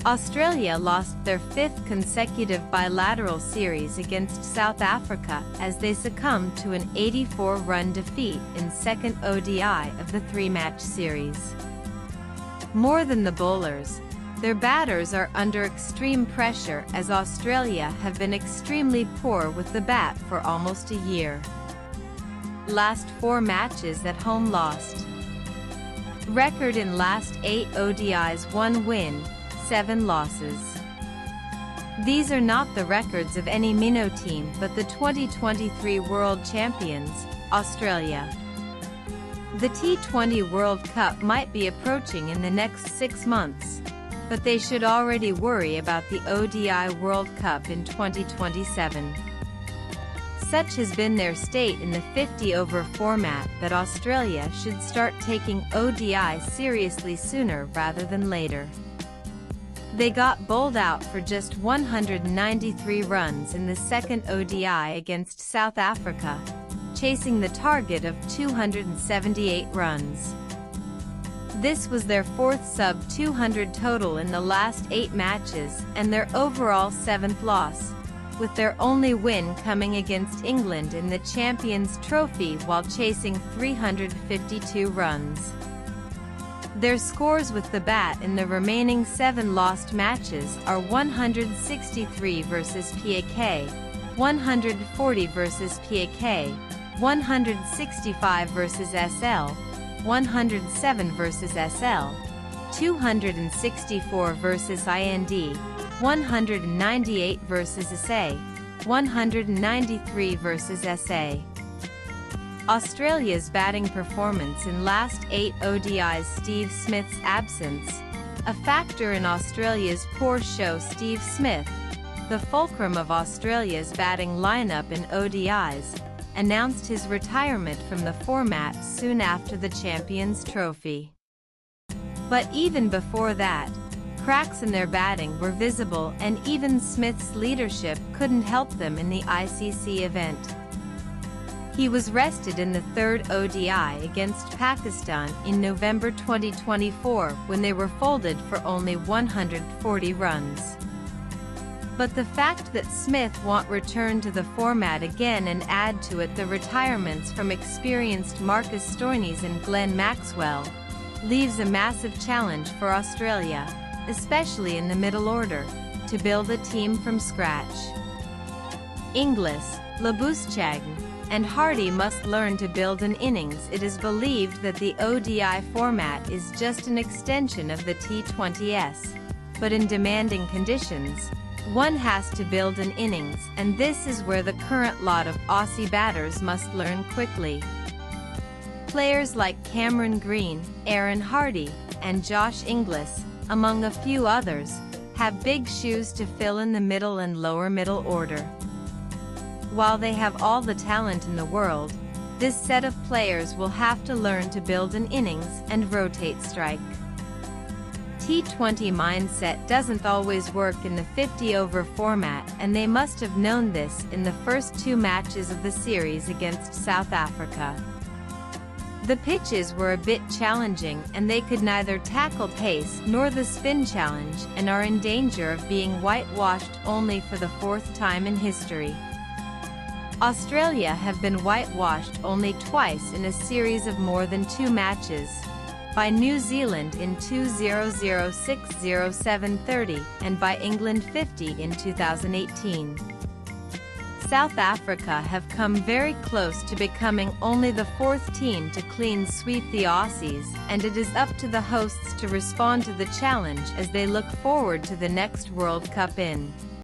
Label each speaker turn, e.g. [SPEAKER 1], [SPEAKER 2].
[SPEAKER 1] Australia lost their fifth consecutive bilateral series against South Africa as they succumbed to an 84-run defeat in second ODI of the three-match series. More than the bowlers, their batters are under extreme pressure as Australia have been extremely poor with the bat for almost a year. Last 4 matches at home lost. Record in last 8 ODIs: 1 win, 7 losses. These are not the records of any minnow team but the 2023 World Champions, Australia. The T20 World Cup might be approaching in the next 6 months, but they should already worry about the ODI World Cup in 2027. Such has been their state in the 50-over format that Australia should start taking ODI seriously sooner rather than later. They got bowled out for just 193 runs in the second ODI against South Africa, chasing the target of 278 runs. This was their 4th sub-200 total in the last 8 matches and their overall 7th loss, with their only win coming against England in the Champions Trophy while chasing 352 runs. Their scores with the bat in the remaining 7 lost matches are 163 versus PAK, 140 versus PAK, 165 versus SL, 107 versus SL, 264 versus IND, 198 versus SA, 193 versus SA. Australia's batting performance in last 8 ODIs: Steve Smith's absence, a factor in Australia's poor show. Steve Smith, the fulcrum of Australia's batting lineup in ODIs, announced his retirement from the format soon after the Champions Trophy. But even before that, cracks in their batting were visible, and even Smith's leadership couldn't help them in the ICC event. He was rested in the 3rd ODI against Pakistan in November 2024 when they were folded for only 140 runs. But the fact that Smith won't return to the format again and add to it the retirements from experienced Marcus Stoinis and Glenn Maxwell leaves a massive challenge for Australia, especially in the middle order, to build a team from scratch. Inglis, Labuschagne, and Hardy must learn to build an innings. It is believed that the ODI format is just an extension of the T20s, but in demanding conditions, one has to build an innings, and this is where the current lot of Aussie batters must learn quickly. Players like Cameron Green, Aaron Hardy, and Josh Inglis, among a few others, have big shoes to fill in the middle and lower middle order. While they have all the talent in the world, this set of players will have to learn to build an innings and rotate strike. T20 mindset doesn't always work in the 50-over format, and they must have known this in the first 2 matches of the series against South Africa. The pitches were a bit challenging, and they could neither tackle pace nor the spin challenge and are in danger of being whitewashed only for the 4th time in history. Australia have been whitewashed only twice in a series of more than 2 matches, by New Zealand in 2006-07-30 and by England 50 in 2018. South Africa have come very close to becoming only the 4th team to clean sweep the Aussies, and it is up to the hosts to respond to the challenge as they look forward to the next World Cup in